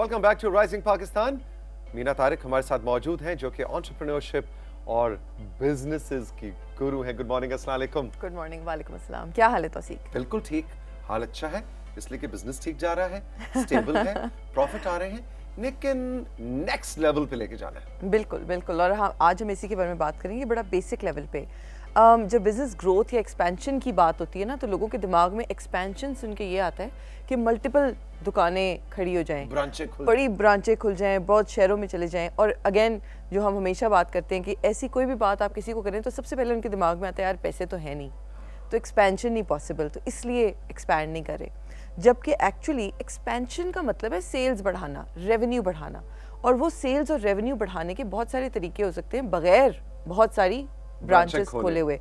Welcome back to rising Pakistan. Meena Tariq हमारे साथ मौजूद हैं जो कि एंटरप्रेन्योरशिप और बिजनेसेस की गुरु हैं। गुड मॉर्निंग, अस्सलाम वालेकुम। गुड मॉर्निंग, वालेकुम अस्सलाम। क्या हाल है तौसीक? बिल्कुल ठीक, हाल अच्छा है इसलिए कि बिजनेस ठीक जा रहा है, स्टेबल है, प्रॉफिट आ रहे हैं, लेकिन नेक्स्ट लेवल पे लेके जाना है। बिल्कुल बिल्कुल। और हाँ, आज हम इसी के बारे में बात करेंगे बड़ा बेसिक लेवल पे। जब बिजनेस ग्रोथ या एक्सपेंशन की बात होती है ना, तो लोगों के दिमाग में एक्सपेंशन सुन के ये आता है कि मल्टीपल दुकानें खड़ी हो जाएं, बड़ी ब्रांचें खुल जाएं, बहुत शहरों में चले जाएं। और अगेन जो हम हमेशा बात करते हैं कि ऐसी कोई भी बात आप किसी को करें तो सबसे पहले उनके दिमाग में आता है यार पैसे तो है नहीं, तो एक्सपेंशन नहीं पॉसिबल, तो इसलिए एक्सपैंड नहीं करे। जबकि एक्चुअली एक्सपेंशन का मतलब है सेल्स बढ़ाना, रेवेन्यू बढ़ाना। और वो सेल्स और रेवेन्यू बढ़ाने के बहुत सारे तरीके हो सकते हैं बगैर बहुत सारी ब्रांचेस खोले हुए।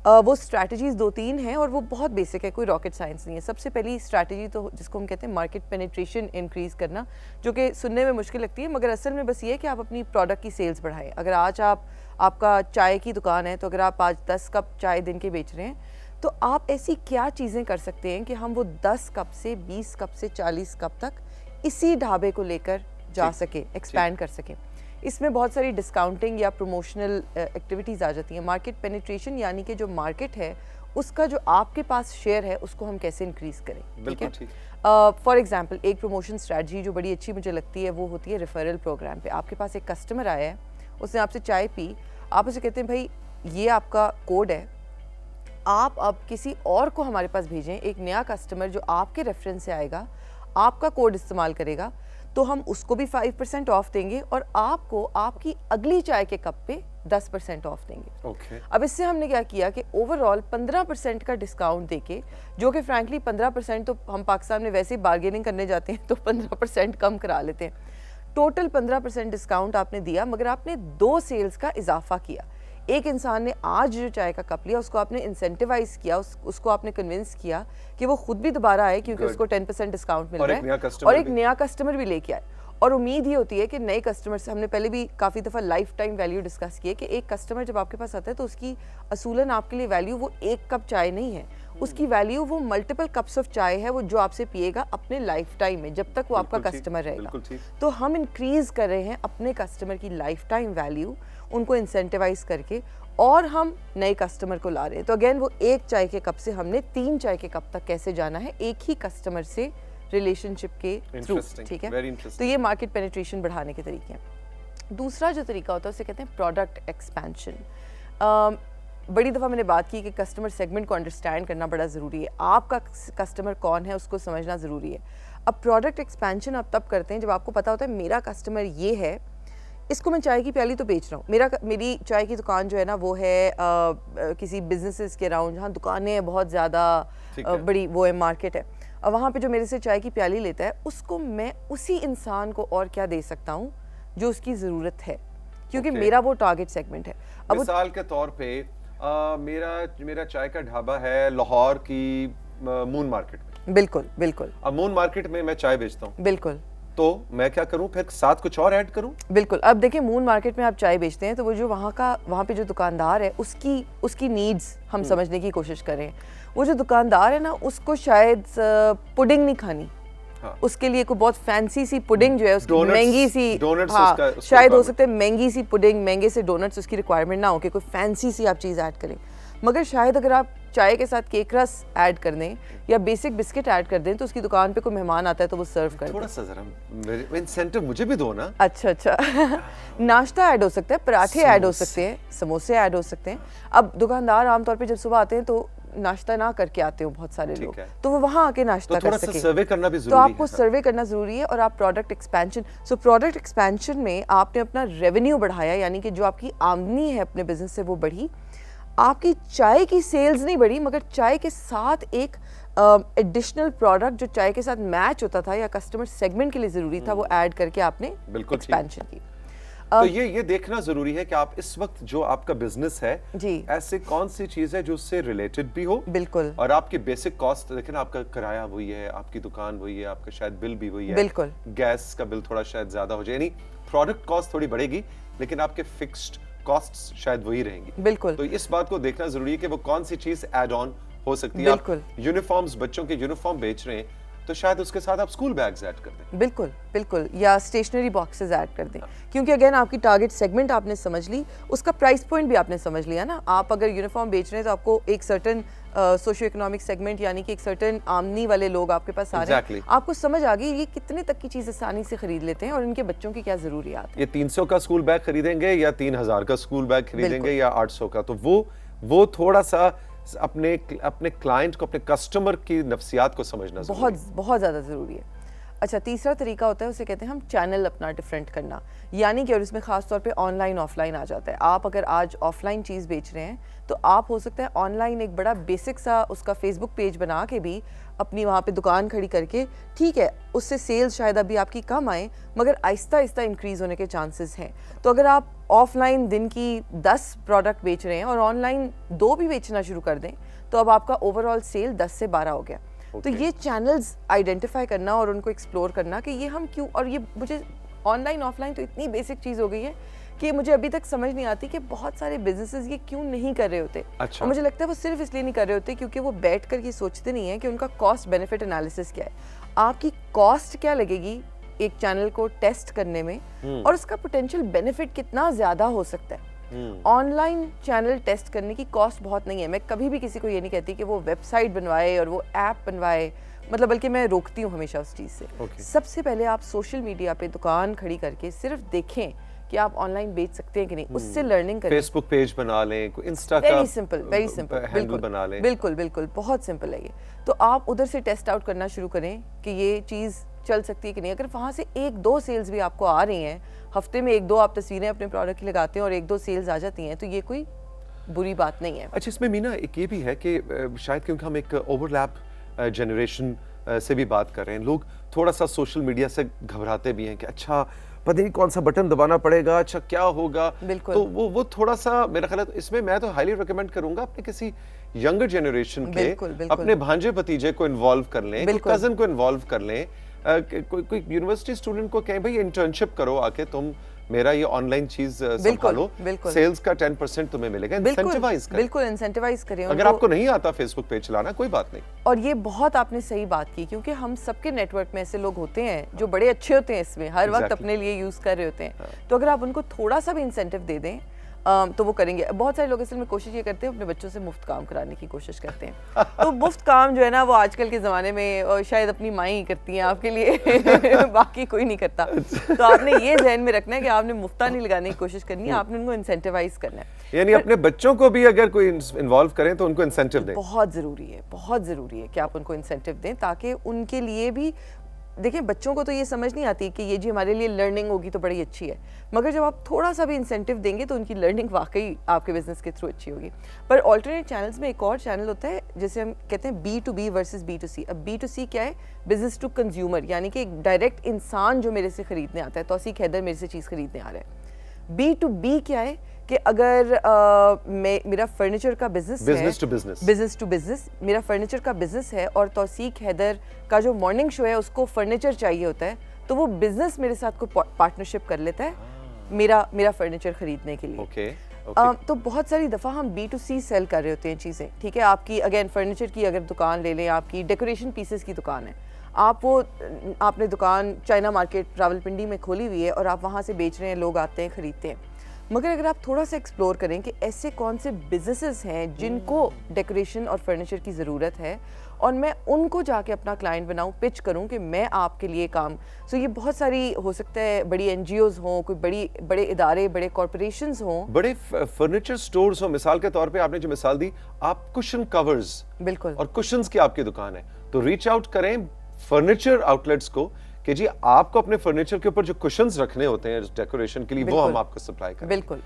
वो स्ट्रैटेजीज 2-3 हैं और वो बहुत बेसिक है, कोई रॉकेट साइंस नहीं है। सबसे पहली स्ट्रैटेजी तो जिसको हम कहते हैं मार्केट पेनिट्रेशन इंक्रीज करना, जो कि सुनने में मुश्किल लगती है मगर असल में बस ये है कि आप अपनी प्रोडक्ट की सेल्स बढ़ाएं। अगर आज आपका चाय की दुकान है, तो अगर आप आज 10 कप चाय दिन के बेच रहे हैं, तो आप ऐसी क्या चीज़ें कर सकते हैं कि हम वो 10 कप से 20 कप से 40 कप तक इसी ढाबे को लेकर जा सके, एक्सपैंड कर सकें। इसमें बहुत सारी डिस्काउंटिंग या प्रमोशनल एक्टिविटीज़ आ जाती हैं। मार्केट पेनिट्रेशन यानी कि जो मार्केट है उसका जो आपके पास शेयर है उसको हम कैसे इंक्रीज़ करें, ठीक है। फॉर एग्जांपल एक प्रमोशन स्ट्रैटेजी जो बड़ी अच्छी मुझे लगती है वो होती है रेफरल प्रोग्राम पे। आपके पास एक कस्टमर आया है, उसने आपसे चाय पी, आप उसे कहते हैं भाई ये आपका कोड है, आप अब किसी और को हमारे पास भेजें, एक नया कस्टमर जो आपके रेफरेंस से आएगा, आपका कोड इस्तेमाल करेगा, तो हम उसको भी 5% ऑफ देंगे और आपको आपकी अगली चाय के कप पे 10% ऑफ देंगे। अब इससे हमने क्या किया कि ओवरऑल 15% का डिस्काउंट देके, जो कि फ्रैंकली 15% तो हम पाकिस्तान में वैसे ही बार्गेनिंग करने जाते हैं तो 15% कम करा लेते हैं। टोटल 15% डिस्काउंट आपने दिया, मगर आपने 2 सेल्स का इजाफा किया। एक इंसान ने आज जो चाय का कप लिया उसको आपने इंसेंटिवाइज किया, उसको आपने कन्विंस किया कि वो खुद भी दोबारा आए क्योंकि उसको 10% डिस्काउंट मिल रहा है और एक नया कस्टमर भी लेके आए। और उम्मीद ये होती है कि नए कस्टमर से, हमने पहले भी काफ़ी दफ़ा लाइफ टाइम वैल्यू डिस्कस की है कि एक कस्टमर जब आपके पास आता है तो उसकी असूलन आपके लिए वैल्यू वो एक कप चाय नहीं है, उसकी वैल्यू वो मल्टीपल कप्स ऑफ चाय है, वो जो आपसे पिएगा अपने लाइफ टाइम में जब तक वो आपका कस्टमर रहेगा। तो हम इंक्रीज कर रहे हैं अपने कस्टमर की लाइफ टाइम वैल्यू, उनको इंसेंटिवाइज करके, और हम नए कस्टमर को ला रहे हैं। तो अगेन वो एक चाय के कप से हमने 3 चाय के कप तक कैसे जाना है एक ही कस्टमर से रिलेशनशिप के थ्रू, ठीक है। तो ये मार्केट पेनिट्रेशन बढ़ाने के तरीके हैं। दूसरा जो तरीका होता है उसे कहते हैं प्रोडक्ट एक्सपेंशन। बड़ी दफ़ा मैंने बात की कि कस्टमर सेगमेंट को अंडरस्टैंड करना बड़ा ज़रूरी है, आपका कस्टमर कौन है उसको समझना ज़रूरी है। अब प्रोडक्ट एक्सपेंशन आप तब करते हैं जब आपको पता होता है मेरा कस्टमर ये है, इसको मैं चाय की प्याली तो बेच रहा हूँ, मेरी चाय की दुकान जो है ना वो है किसी बिजनेसेस के अराउंड, जहाँ दुकानें हैं बहुत ज़्यादा बड़ी, वो है मार्केट है, और वहाँ पे जो मेरे से चाय की प्याली लेता है उसको मैं उसी इंसान को और क्या दे सकता हूँ जो उसकी ज़रूरत है, क्योंकि मेरा वो टारगेट सेगमेंट है। अब मिसाल के तौर पे मेरा चाय का ढाबा है लाहौर की मून मार्केट में। बिल्कुल बिल्कुल। अब मून मार्केट में मैं चाय बेचता हूँ, बिल्कुल, तो मैं क्या करूं, फिर साथ कुछ और ऐड करूं? बिल्कुल। अब देखिए मून मार्केट में आप चाय बेचते हैं तो वो जो वहाँ पे जो दुकानदार है उसकी नीड्स हम समझने की कोशिश करें। वो जो दुकानदार है ना उसको शायद पुडिंग नहीं खानी, हाँ। उसके लिए कोई बहुत फैंसी सी पुडिंग जो है उसकी महंगी सी, हाँ, शायद हो सकता है महंगी सी पुडिंग, महंगे से डोनट्स उसकी रिक्वायरमेंट ना हो कि कोई फैंसी सी आप चीज़ ऐड करें। मगर शायद अगर आप चाय के साथ केक रस ऐड कर दें या बेसिक बिस्किट ऐड कर दें तो उसकी दुकान पे कोई मेहमान आता है तो वो सर्व कर थोड़ा सा जरा इंसेंटिव मुझे भी दो ना। अच्छा नाश्ता ऐड हो सकता है, पराठे ऐड हो सकते हैं, समोसे ऐड हो सकते हैं। अब दुकानदार आमतौर पे जब सुबह आते हैं तो नाश्ता ना करके आते हो बहुत सारे लोग, तो वो वहाँ आके नाश्ता कर सके, सर्वे करना भी तो आपको सर्वे करना जरूरी है। और आप प्रोडक्ट एक्सपेंशन, प्रोडक्ट एक्सपेंशन में आपने अपना रेवेन्यू बढ़ाया, यानी कि जो आपकी आमदनी है अपने बिजनेस से वो बढ़ी, आपकी चाय की सेल्स नहीं बढ़ी, मगर चाय के साथ एक एडिशनल प्रोडक्ट जो चाय के साथ मैच होता था या कस्टमर सेगमेंट के लिए जरूरी था वो ऐड करके आपने एक्सपेंशन की। तो ये देखना जरूरी है कि आप इस वक्त जो आपका बिजनेस है जी, ऐसे कौन सी चीज है जो उससे रिलेटेड भी हो, बिल्कुल, और आपकी बेसिक कॉस्ट देखें ना, आपका किराया वही है, आपकी दुकान वही है, आपका शायद बिल भी वही है, बिल्कुल, गैस का बिल थोड़ा शायद ज्यादा हो जाए, यानी प्रोडक्ट कॉस्ट थोड़ी बढ़ेगी लेकिन आपके फिक्स्ड कॉस्ट्स शायद वही रहेंगी। बिल्कुल। तो इस बात को देखना जरूरी है कि वो कौन सी चीज ऐड ऑन हो सकती है। आप यूनिफॉर्म्स, बच्चों के यूनिफॉर्म बेच रहे हैं, तो शायद उसके साथ आप स्कूल बैग्स ऐड कर दें। बिल्कुल बिल्कुल, या स्टेशनरी बॉक्सेस ऐड कर दें, क्योंकि अगेन आपकी टारगेट सेगमेंट आपने समझ ली, उसका प्राइस पॉइंट भी आपने समझ लिया ना। आप अगर यूनिफॉर्म बेच रहे हैं तो आपको एक सर्टन सोशियो इकोनॉमिक सेगमेंट यानी कि एक सर्टन आमदनी वाले लोग आपके पास आ रहे हैं, आपको समझ आ गई ये कितने तक की चीज़ आसानी से खरीद लेते हैं और इनके बच्चों की क्या ज़रूरियात है। ये 300 का स्कूल बैग खरीदेंगे या 3000 का स्कूल बैग खरीदेंगे या 800 का, तो वो थोड़ा सा अपने क्लाइंट को, अपने कस्टमर की नफ्सियात को समझना बहुत ज़्यादा ज़रूरी है। अच्छा, तीसरा तरीका होता है, उसे कहते हैं हम चैनल अपना डिफरेंट करना, यानी कि और इसमें ख़ास तौर पे ऑनलाइन ऑफलाइन आ जाता है। आप अगर आज ऑफलाइन चीज़ बेच रहे हैं तो आप हो सकता है ऑनलाइन एक बड़ा बेसिक सा उसका फेसबुक पेज बना के भी अपनी वहाँ पे दुकान खड़ी करके, ठीक है उससे सेल्स शायद अभी आपकी कम आए मगर आहिस्ता आहिस्ता इंक्रीज़ होने के चांसेस हैं। तो अगर आप ऑफलाइन दिन की 10 प्रोडक्ट बेच रहे हैं और ऑनलाइन 2 भी बेचना शुरू कर दें तो अब आपका ओवरऑल सेल 10 से 12 हो गया। तो ये चैनल्स आइडेंटिफाई करना और उनको एक्सप्लोर करना कि ये हम क्यों, और ये मुझे ऑनलाइन ऑफलाइन तो इतनी बेसिक चीज़ हो गई है कि मुझे अभी तक समझ नहीं आती कि बहुत सारे बिजनेसेस ये क्यों नहीं कर रहे होते। अच्छा। और मुझे लगता है वो सिर्फ इसलिए नहीं कर रहे होते क्योंकि वो बैठ कर ये सोचते नहीं है कि उनका कॉस्ट बेनिफिट एनालिसिस क्या है, आपकी कॉस्ट क्या लगेगी एक चैनल को टेस्ट करने में और उसका पोटेंशियल बेनिफिट कितना ज़्यादा हो सकता है। ऑनलाइन चैनल टेस्ट करने की कॉस्ट बहुत नहीं है। मैं कभी भी किसी को ये नहीं कहती कि वो वेबसाइट बनवाए और वो ऐप बनवाए, मतलब बल्कि मैं रोकती हूँ हमेशा उस चीज़ से। सबसे पहले आप सोशल मीडिया पे दुकान खड़ी करके सिर्फ देखें कि आप ऑनलाइन बेच सकते हैं कि नहीं, उससे लर्निंग करें। फेसबुक पेज बना लें, कोई इंस्टा का वेरी सिंपल हैंडल बना लें। बिल्कुल बहुत सिंपल है ये। तो आप उधर से टेस्ट आउट करना शुरू करें कि ये चीज़ चल सकती है कि नहीं। अगर वहाँ से 1-2 सेल्स भी आपको आ रही हैं, हफ्ते में 1-2 आप तस्वीरें अपने प्रोडक्ट की लगाते हैं और 1-2 सेल्स आ जाती हैं, तो ये कोई बुरी बात नहीं है। अच्छा, इसमें मीना एक ये भी है कि शायद क्योंकि हम एक ओवरलैप जनरेशन से भी बात कर रहे हैं, लोग थोड़ा सा सोशल मीडिया से घबराते भी हैं कि अच्छा पता नहीं कौन सा बटन दबाना पड़ेगा, अच्छा क्या होगा। तो वो थोड़ा सा मेरा ख्याल है, इसमें मैं तो हाईली रिकमेंड करूंगा अपने किसी यंगर जनरेशन के अपने भांजे भतीजे को इन्वॉल्व कर लें, कजन को इन्वॉल्व कर लें, कोई यूनिवर्सिटी स्टूडेंट को कहें भाई इंटर्नशिप करो आके, तुम मेरा ये ऑनलाइन चीज संभालो, सेल्स का 10% तुम्हें मिलेगा। इंसेंटिवाइज करें, बिल्कुल इंसेंटिवाइज करें। अगर आपको नहीं आता फेसबुक पेज चलाना कोई बात नहीं। और ये बहुत आपने सही बात की, क्योंकि हम सबके नेटवर्क में ऐसे लोग होते हैं जो बड़े अच्छे होते हैं इसमें, हर वक्त अपने लिए यूज कर रहे होते हैं। तो अगर आप उनको थोड़ा सा भी इंसेंटिव दे दें तो वो करेंगे। बहुत सारे लोग असल में कोशिश ये करते हैं अपने बच्चों से मुफ्त काम कराने की कोशिश करते हैं। तो मुफ्त काम जो है ना वो आजकल के ज़माने में शायद अपनी माँ ही करती हैं आपके लिए बाकी कोई नहीं करता। तो आपने ये जहन में रखना है कि आपने मुफ्ता नहीं लगाने की कोशिश करनी है, आपने उनको इंसेंटिवाइज करना है। यानी अपने बच्चों को भी अगर कोई इन्वॉल्व करें तो उनको इंसेंटिव दें। बहुत ज़रूरी है कि आप उनको इंसेंटिव दें, ताकि उनके लिए भी, देखिए बच्चों को तो ये समझ नहीं आती कि ये जी हमारे लिए लर्निंग होगी तो बड़ी अच्छी है, मगर जब आप थोड़ा सा भी इंसेंटिव देंगे तो उनकी लर्निंग वाकई आपके बिजनेस के थ्रू अच्छी होगी। पर ऑल्टरनेट चैनल्स में एक और चैनल होता है जिसे हम कहते हैं B2B वर्सेस B2C। अब B2C क्या है? बिजनेस टू कंज्यूमर, यानी कि एक डायरेक्ट इंसान जो मेरे से खरीदने आता है, तौसीक हैदर मेरे से चीज़ खरीदने आ रहा है। B2B क्या है कि अगर मेरा फर्नीचर का बिजनेस टू बिजनेस मेरा फर्नीचर का बिजनेस है और तौसीक हैदर का जो मॉर्निंग शो है उसको फर्नीचर चाहिए होता है, तो वो बिजनेस मेरे साथ को पार्टनरशिप कर लेता है मेरा फर्नीचर खरीदने के लिए। तो बहुत सारी दफ़ा हम B2C सेल कर रहे होते हैं चीज़ें, ठीक है। आपकी अगेन फर्नीचर की अगर दुकान ले लें, आपकी डेकोरेशन पीसेस की दुकान है, आपने दुकान चाइना मार्केट रावलपिंडी में खोली हुई है और आप वहाँ से बेच रहे हैं, लोग आते हैं खरीदते हैं। मगर अगर आप थोड़ा सा एक्सप्लोर करें कि ऐसे कौन से बिजनेसेस हैं जिनको डेकोरेशन और फर्नीचर की ज़रूरत है और मैं उनको जाके अपना क्लाइंट बनाऊं, पिच करूं कि मैं आपके लिए काम। सो ये बहुत सारी हो सकता है, बड़ी NGOs हों, कोई बड़े इदारे, बड़े कॉर्पोरेशंस हों, बड़े फर्नीचर स्टोर्स हों। मिसाल के तौर पे आपने जो मिसाल दी, आप कुशन कवर्स बिल्कुल और कुशन्स की आपकी दुकान है, तो रीच आउट करें फर्नीचर आउटलेट्स को कि जी आपको अपने फर्नीचर के ऊपर जो कुशन्स रखने होते हैं डेकोरेशन के लिए, वो हम आपको सप्लाई करें। बिल्कुल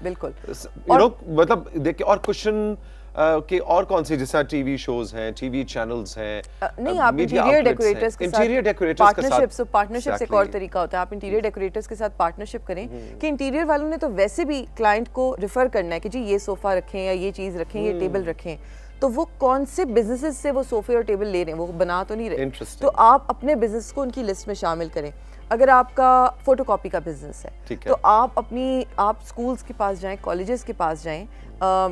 मतलब देखिए, और कुशन के और कौन से, जैसा टीवी शोज हैं, टीवी चैनल्स हैं, नहीं आप इंटीरियर डेकोरेटर्स के साथ पार्टनरशिप एक और तरीका होता है। आप इंटीरियर डेकोरेटर्स के साथ पार्टनरशिप करें कि इंटीरियर वालों ने तो वैसे भी क्लाइंट को रिफर करना है कि जी ये सोफा रखें या ये चीज़ रखें, ये टेबल रखें, तो वो कौन से बिजनेसेस से वो सोफे और टेबल ले रहे हैं, वो बना तो नहीं रहे। तो आप अपने बिजनेस को उनकी लिस्ट में शामिल करें। अगर आपका फोटोकॉपी का बिजनेस है ठीक है। तो आप स्कूल्स के पास जाएं, कॉलेजेस के पास जाएं,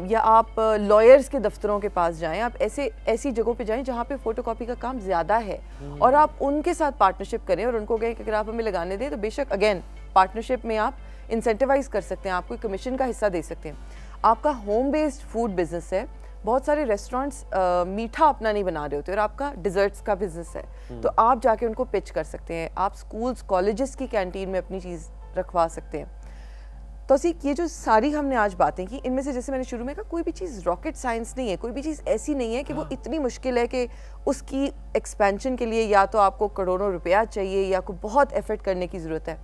या आप लॉयर्स के दफ्तरों के पास जाएं, आप ऐसी जगहों पे जाएं जहाँ पे फोटोकॉपी का काम ज़्यादा है और आप उनके साथ पार्टनरशिप करें और उनको कहें कि अगर आप हमें लगाने दें तो बेशक अगेन पार्टनरशिप में आप इंसेंटिवाइज कर सकते हैं, आपको कमीशन का हिस्सा दे सकते हैं। आपका होम बेस्ड फूड बिजनेस है, बहुत सारे रेस्टोरेंट्स मीठा अपना नहीं बना रहे होते और आपका डिज़र्ट्स का बिजनेस है तो आप जाके उनको पिच कर सकते हैं। आप स्कूल्स कॉलेजेस की कैंटीन में अपनी चीज़ रखवा सकते हैं। तो ये जो सारी हमने आज बातें की, इनमें से जैसे मैंने शुरू में कहा, कोई भी चीज़ रॉकेट साइंस नहीं है, कोई भी चीज़ ऐसी नहीं है कि वो इतनी मुश्किल है कि उसकी एक्सपेंशन के लिए या तो आपको करोड़ों रुपया चाहिए या कोई बहुत एफर्ट करने की ज़रूरत है।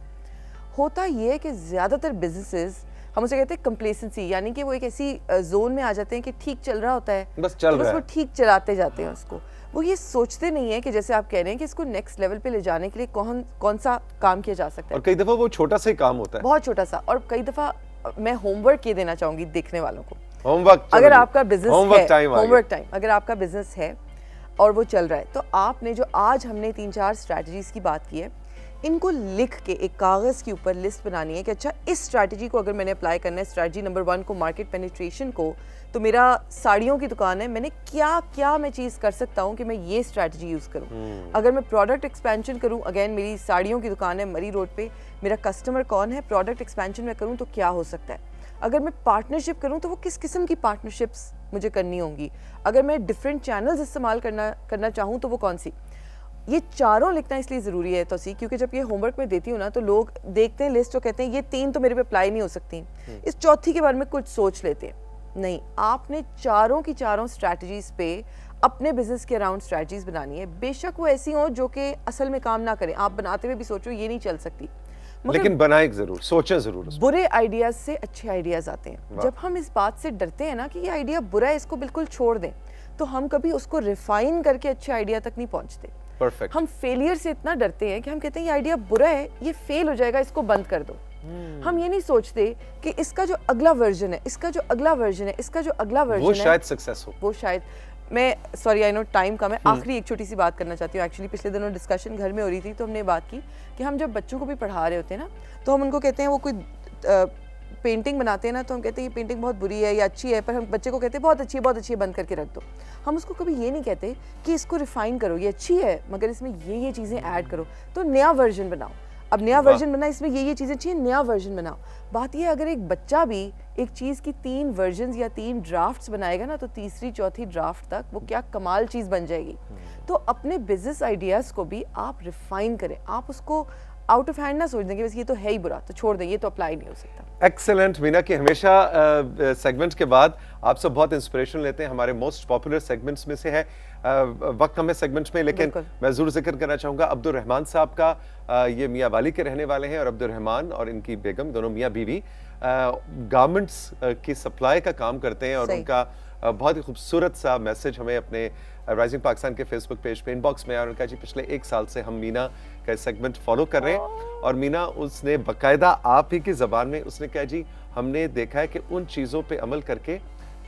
होता ये है कि ज़्यादातर बिजनेसेस हम उसे कहते हैं कंप्लेसेंसी, यानी कि वो एक ऐसी जोन में आ जाते हैं कि ठीक चल रहा होता है, बस चल रहा है, वो ठीक चलाते जाते हैं उसको। वो ये सोचते नहीं है कि जैसे आप कह रहे हैं कि इसको नेक्स्ट लेवल पे ले जाने के लिए कौन सा काम किया जा सकता है। और कई दफा वो छोटा सा ही काम होता है, बहुत छोटा सा। और कई दफा मैं होमवर्क ये देना चाहूंगी देखने वालों को, होमवर्क। अगर आपका बिजनेस है, होमवर्क टाइम, अगर आपका बिजनेस है और वो चल रहा है तो आपने जो आज हमने 3-4 स्ट्रैटेजीज की बात की है, इनको लिख के एक कागज़ के ऊपर लिस्ट बनानी है कि अच्छा इस स्ट्रैटेजी को अगर मैंने अप्लाई करना है, स्ट्रैटेजी नंबर 1 को, मार्केट पेनिट्रेशन को, तो मेरा साड़ियों की दुकान है, मैंने क्या क्या मैं चीज़ कर सकता हूँ कि मैं ये स्ट्रैटेजी यूज़ करूँ। अगर मैं प्रोडक्ट एक्सपेंशन करूँ, अगेन मेरी साड़ियों की दुकान है मरी रोड पे, मेरा कस्टमर कौन है, प्रोडक्ट एक्सपेंशन में करूँ तो क्या हो सकता है। अगर मैं पार्टनरशिप करूँ तो वो किस किस्म की पार्टनरशिप्स मुझे करनी होंगी। अगर मैं डिफरेंट चैनल्स इस्तेमाल करना चाहूँ तो वो कौन सी। ये चारों लिखना इसलिए ज़रूरी है क्योंकि जब ये होमवर्क में देती हूँ ना तो लोग देखते हैं लिस्ट और कहते हैं ये 3 तो मेरे पे अप्लाई नहीं हो सकती, इस चौथी के बारे में कुछ सोच लेते हैं। नहीं, आपने चारों की चारों स्ट्रैटेजीज पे अपने बिजनेस के अराउंड स्ट्रैटेजीज बनानी है। बेशक वो ऐसी हो जो कि असल में काम ना करें, आप बनाते हुए भी सोचो ये नहीं चल सकती, लेकिन बनाए जरूर, सोचें जरूर। बुरे आइडियाज से अच्छे आइडियाज आते हैं। जब हम इस बात से डरते हैं ना कि ये आइडिया बुरा है, इसको बिल्कुल छोड़ दें, तो हम कभी उसको रिफाइन करके अच्छे आइडिया तक नहीं पहुंचते। परफेक्ट। हम फेलियर से इतना डरते हैं कि हम कहते हैं ये आइडिया बुरा है, ये फेल हो जाएगा, इसको बंद कर दो। हम ये नहीं सोचते कि इसका जो अगला वर्जन है, इसका जो अगला वर्जन है, इसका जो अगला वर्जन है, वो शायद सक्सेस हो, वो शायद। मैं सॉरी, आई नो टाइम कम है, आखिरी एक छोटी सी बात करना चाहती हूँ। एक्चुअली पिछले दिनों डिस्कशन घर में हो रही थी तो हमने बात की कि हम जब बच्चों को भी पढ़ा रहे होते हैं ना तो हम उनको कहते हैं वो कोई पेंटिंग बनाते हैं ना तो हम कहते हैं ये पेंटिंग बहुत बुरी है या अच्छी है, पर हम बच्चे को कहते हैं बहुत अच्छी है, बंद करके रख दो। हम उसको कभी ये नहीं कहते कि इसको रिफाइन करो, ये अच्छी है मगर इसमें ये चीज़ें ऐड करो, तो नया वर्जन बनाओ। अब नया वर्जन बना, इसमें ये चीज़ें चाहिए, नया वर्जन बनाओ। बात ये, अगर एक बच्चा भी एक चीज़ की 3 वर्जन्स या 3 ड्राफ्ट्स बनाएगा ना तो तीसरी चौथी ड्राफ्ट तक वो क्या कमाल चीज़ बन जाएगी। तो अपने बिजनेस आइडियाज़ को भी आप रिफाइन करें, आप उसको आउट ऑफ हैंड ना सोच देंगे बस ये तो है ही बुरा तो छोड़ दें, ये तो अप्लाई नहीं हो सकता। एक्सेलेंट मीना की हमेशा सेगमेंट के बाद आप सब बहुत इंस्पिरेशन लेते हैं। हमारे मोस्ट पॉपुलर सेगमेंट्स में से है, वक्त हमें सेगमेंट्स में, लेकिन मैं जरूर जिक्र करना चाहूँगा अब्दुल रहमान साहब का। ये मियाँ वाली के रहने वाले हैं और अब्दुल रहमान और इनकी बेगम दोनों मियाँ बीवी गारमेंट्स की सप्लाई का काम करते हैं और उनका बहुत ही खूबसूरत सा मैसेज हमें अपने राइजिंग पाकिस्तान के फेसबुक पेज पे इनबॉक्स में आया। उनका जी पिछले 1 साल से हम मीना का सेगमेंट फॉलो कर रहे हैं और मीना उसने बाकायदा आप ही की ज़बान में उसने कहा जी हमने देखा है कि उन चीज़ों पे अमल करके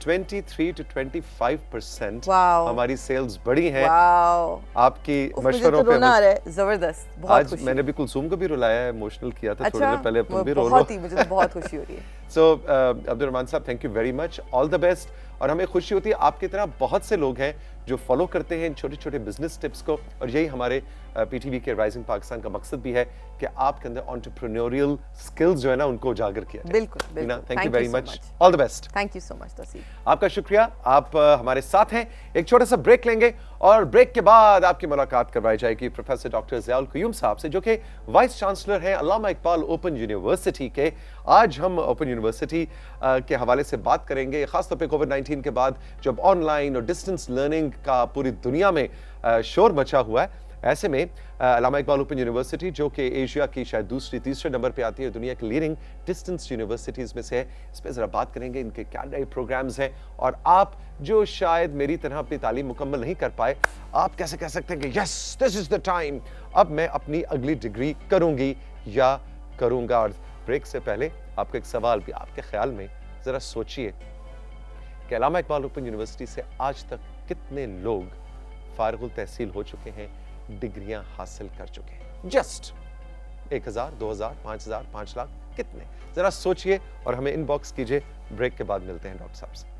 23 to 25% हमारी सेल्स बढ़ी हैं आपकी मशवरों पे। जबरदस्त, बहुत आज मैंने भी कुलसूम को भी रुलाया है, इमोशनल किया था थोड़ी देर पहले, तुम भी रो लो। मुझे तो बहुत खुशी हो रही है। सो अब्दुल रहमान साहब, thank you very much, all the best. और हमें खुशी होती है आपकी तरह बहुत से लोग हैं जो फॉलो करते हैं इन छोटे छोटे बिजनेस टिप्स को, और यही हमारे पीटीवी के राइजिंग पाकिस्तान का मकसद भी है कि आपके अंदर एंटरप्रेन्योरियल स्किल्स जो है ना उनको उजागर किया जाए। बिल्कुल, thank you very much, all the best. Thank you so much Tauseef, आपका शुक्रिया, आप हमारे साथ हैं। एक छोटा सा ब्रेक लेंगे और ब्रेक के बाद आपकी मुलाकात करवाई जाएगी प्रोफेसर डॉक्टर ज़ियाउल क़य्यूम साहब से, जो कि वाइस चांसलर हैं अल्लामा इकबाल ओपन यूनिवर्सिटी के। आज हम ओपन यूनिवर्सिटी के हवाले से बात करेंगे, खासतौर पे कोविड-19 के बाद जब ऑनलाइन और डिस्टेंस लर्निंग का पूरी दुनिया में शोर मचा हुआ है। ऐसे में अल्लामा इकबाल ओपन यूनिवर्सिटी जो कि एशिया की शायद दूसरी तीसरे नंबर पे आती है दुनिया की लीडिंग डिस्टेंस यूनिवर्सिटीज़ में से है, इस पर ज़रा बात करेंगे, इनके क्या नए प्रोग्राम्स हैं और आप जो शायद मेरी तरह अपनी तालीम मुकम्मल नहीं कर पाए, आप कैसे कह सकते हैं कि yes this is the time, अब मैं अपनी अगली डिग्री करूँगी या करूँगा। और ब्रेक से पहले आपका एक सवाल भी, आपके ख्याल में ज़रा सोचिए कि अल्लामा इकबाल ओपन यूनिवर्सिटी से आज तक कितने लोग फारिगुल तहसील हो चुके हैं, डिग्रियां हासिल कर चुके हैं। जस्ट 1000, 2000, 5000, 5 लाख, कितने? जरा सोचिए और हमें इनबॉक्स कीजिए। ब्रेक के बाद मिलते हैं डॉक्टर साहब से।